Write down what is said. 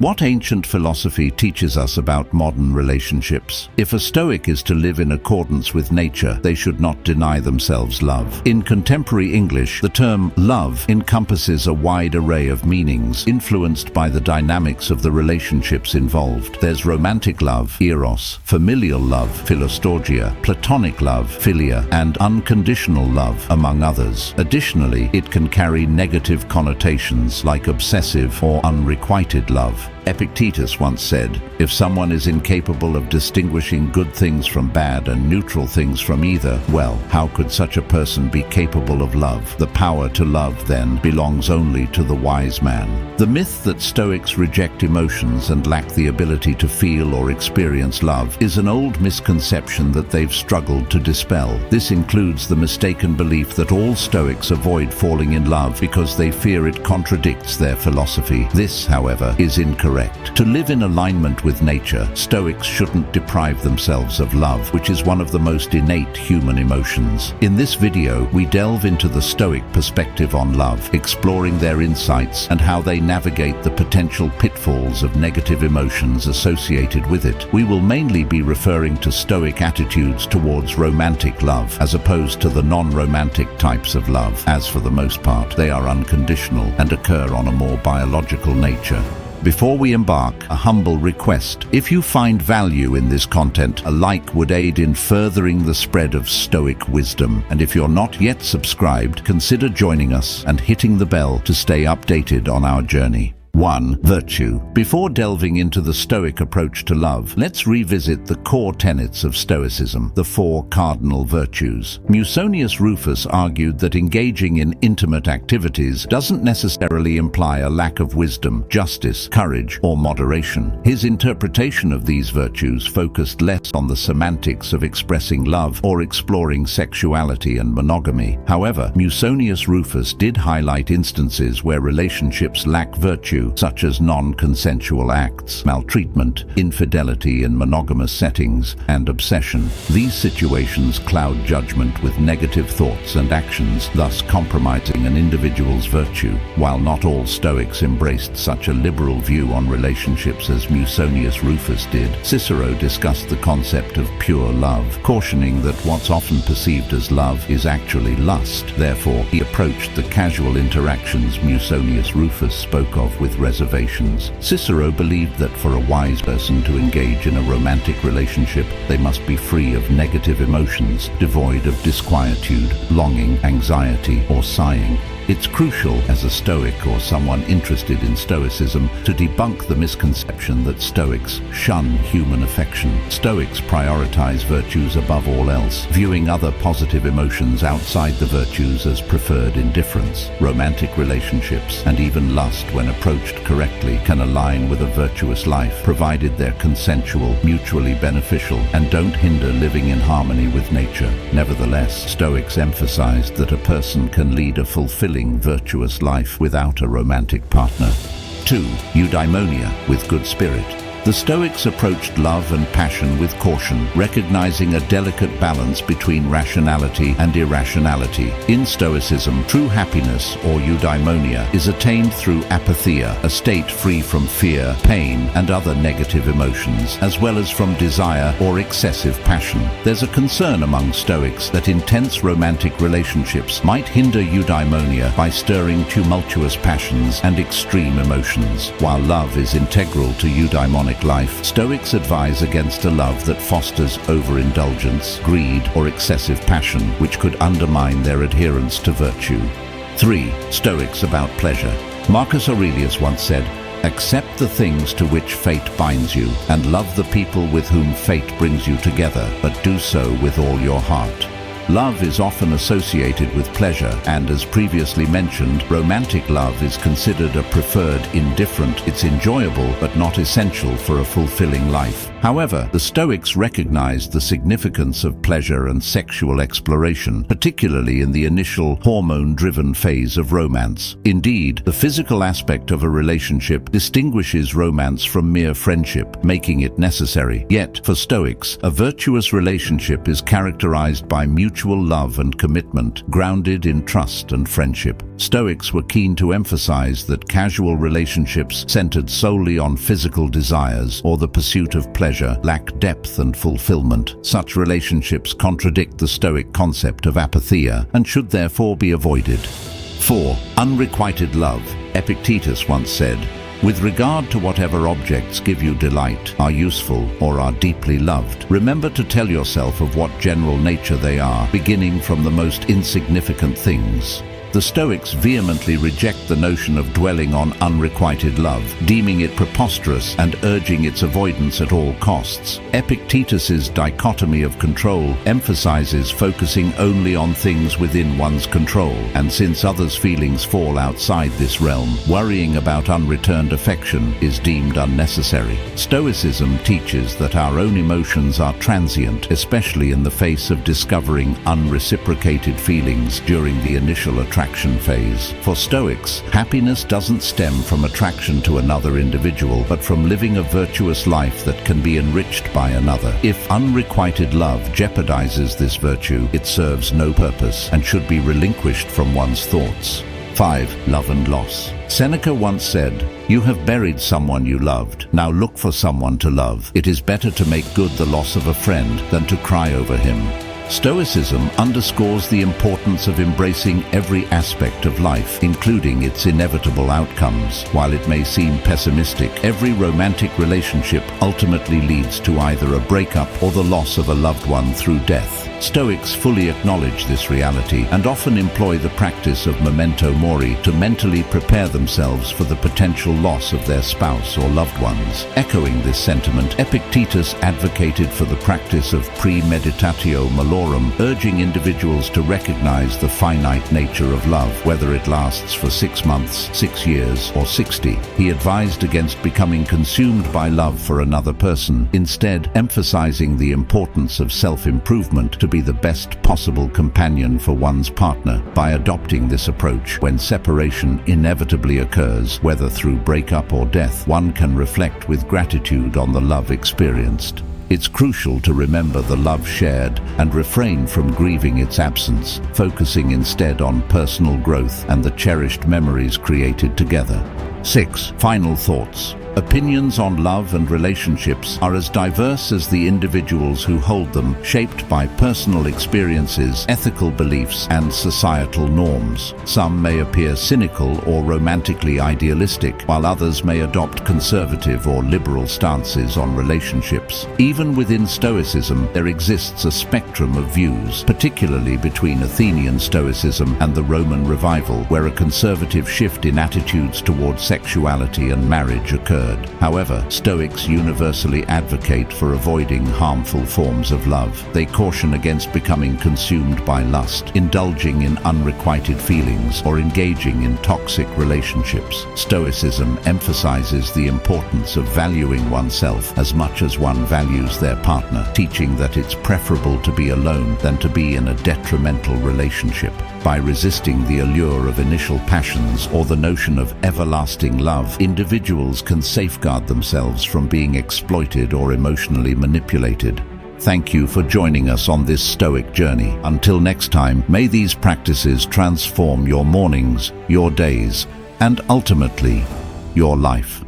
What ancient philosophy teaches us about modern relationships? If a Stoic is to live in accordance with nature, they should not deny themselves love. In contemporary English, the term love encompasses a wide array of meanings, influenced by the dynamics of the relationships involved. There's romantic love, eros, familial love, philostorgia, platonic love, philia, and unconditional love, among others. Additionally, it can carry negative connotations like obsessive or unrequited love. Epictetus once said, "If someone is incapable of distinguishing good things from bad and neutral things from either, well, how could such a person be capable of love? The power to love, then, belongs only to the wise man." The myth that Stoics reject emotions and lack the ability to feel or experience love is an old misconception that they've struggled to dispel. This includes the mistaken belief that all Stoics avoid falling in love because they fear it contradicts their philosophy. This, however, is incorrect. To live in alignment with nature, Stoics shouldn't deprive themselves of love, which is one of the most innate human emotions. In this video, we delve into the Stoic perspective on love, exploring their insights and how they navigate the potential pitfalls of negative emotions associated with it. We will mainly be referring to Stoic attitudes towards romantic love, as opposed to the non-romantic types of love, as for the most part, they are unconditional and occur on a more biological nature. Before we embark, a humble request. If you find value in this content, a like would aid in furthering the spread of Stoic wisdom. And if you're not yet subscribed, consider joining us and hitting the bell to stay updated on our journey. 1. Virtue. Before delving into the Stoic approach to love, let's revisit the core tenets of Stoicism, the 4 cardinal virtues. Musonius Rufus argued that engaging in intimate activities doesn't necessarily imply a lack of wisdom, justice, courage, or moderation. His interpretation of these virtues focused less on the semantics of expressing love or exploring sexuality and monogamy. However, Musonius Rufus did highlight instances where relationships lack virtue, such as non-consensual acts, maltreatment, infidelity in monogamous settings, and obsession. These situations cloud judgment with negative thoughts and actions, thus compromising an individual's virtue. While not all Stoics embraced such a liberal view on relationships as Musonius Rufus did, Cicero discussed the concept of pure love, cautioning that what's often perceived as love is actually lust. Therefore, he approached the casual interactions Musonius Rufus spoke of with reservations. Cicero believed that for a wise person to engage in a romantic relationship, they must be free of negative emotions, devoid of disquietude, longing, anxiety, or sighing. It's crucial as a Stoic or someone interested in Stoicism to debunk the misconception that Stoics shun human affection. Stoics prioritize virtues above all else, viewing other positive emotions outside the virtues as preferred indifference. Romantic relationships, and even lust when approached correctly, can align with a virtuous life, provided they're consensual, mutually beneficial, and don't hinder living in harmony with nature. Nevertheless, Stoics emphasized that a person can lead a fulfilling, virtuous life without a romantic partner. 2. Eudaimonia, with good spirit. The Stoics approached love and passion with caution, recognizing a delicate balance between rationality and irrationality. In Stoicism, true happiness, or eudaimonia, is attained through apatheia, a state free from fear, pain, and other negative emotions, as well as from desire or excessive passion. There's a concern among Stoics that intense romantic relationships might hinder eudaimonia by stirring tumultuous passions and extreme emotions. While love is integral to eudaimonic life, Stoics advise against a love that fosters overindulgence, greed, or excessive passion, which could undermine their adherence to virtue. 3. Stoics about pleasure. Marcus Aurelius once said, "Accept the things to which fate binds you, and love the people with whom fate brings you together, but do so with all your heart." Love is often associated with pleasure, and as previously mentioned, romantic love is considered a preferred indifferent. It's enjoyable, but not essential for a fulfilling life. However, the Stoics recognized the significance of pleasure and sexual exploration, particularly in the initial hormone-driven phase of romance. Indeed, the physical aspect of a relationship distinguishes romance from mere friendship, making it necessary. Yet, for Stoics, a virtuous relationship is characterized by mutual mutual love and commitment, grounded in trust and friendship. Stoics were keen to emphasize that casual relationships centered solely on physical desires or the pursuit of pleasure lack depth and fulfillment. Such relationships contradict the Stoic concept of apatheia and should therefore be avoided. 4. Unrequited love. Epictetus once said, "With regard to whatever objects give you delight, are useful, or are deeply loved, remember to tell yourself of what general nature they are, beginning from the most insignificant things." The Stoics vehemently reject the notion of dwelling on unrequited love, deeming it preposterous and urging its avoidance at all costs. Epictetus's dichotomy of control emphasizes focusing only on things within one's control, and since others' feelings fall outside this realm, worrying about unreturned affection is deemed unnecessary. Stoicism teaches that our own emotions are transient, especially in the face of discovering unreciprocated feelings during the initial attraction phase. For Stoics, happiness doesn't stem from attraction to another individual, but from living a virtuous life that can be enriched by another. If unrequited love jeopardizes this virtue, it serves no purpose and should be relinquished from one's thoughts. 5. Love and loss. Seneca once said, "You have buried someone you loved. Now look for someone to love. It is better to make good the loss of a friend than to cry over him." Stoicism underscores the importance of embracing every aspect of life, including its inevitable outcomes. While it may seem pessimistic, every romantic relationship ultimately leads to either a breakup or the loss of a loved one through death. Stoics fully acknowledge this reality and often employ the practice of memento mori to mentally prepare themselves for the potential loss of their spouse or loved ones. Echoing this sentiment, Epictetus advocated for the practice of premeditatio malorum, urging individuals to recognize the finite nature of love, whether it lasts for 6 months, 6 years, or 60. He advised against becoming consumed by love for another person, instead emphasizing the importance of self-improvement to be the best possible companion for one's partner. By adopting this approach, when separation inevitably occurs, whether through breakup or death, one can reflect with gratitude on the love experienced. It's crucial to remember the love shared and refrain from grieving its absence, focusing instead on personal growth and the cherished memories created together. 6. Final thoughts. Opinions on love and relationships are as diverse as the individuals who hold them, shaped by personal experiences, ethical beliefs, and societal norms. Some may appear cynical or romantically idealistic, while others may adopt conservative or liberal stances on relationships. Even within Stoicism, there exists a spectrum of views, particularly between Athenian Stoicism and the Roman Revival, where a conservative shift in attitudes towards sexuality and marriage occurred. However, Stoics universally advocate for avoiding harmful forms of love. They caution against becoming consumed by lust, indulging in unrequited feelings, or engaging in toxic relationships. Stoicism emphasizes the importance of valuing oneself as much as one values their partner, teaching that it's preferable to be alone than to be in a detrimental relationship. By resisting the allure of initial passions or the notion of everlasting love, individuals can safeguard themselves from being exploited or emotionally manipulated. Thank you for joining us on this Stoic journey. Until next time, may these practices transform your mornings, your days, and ultimately, your life.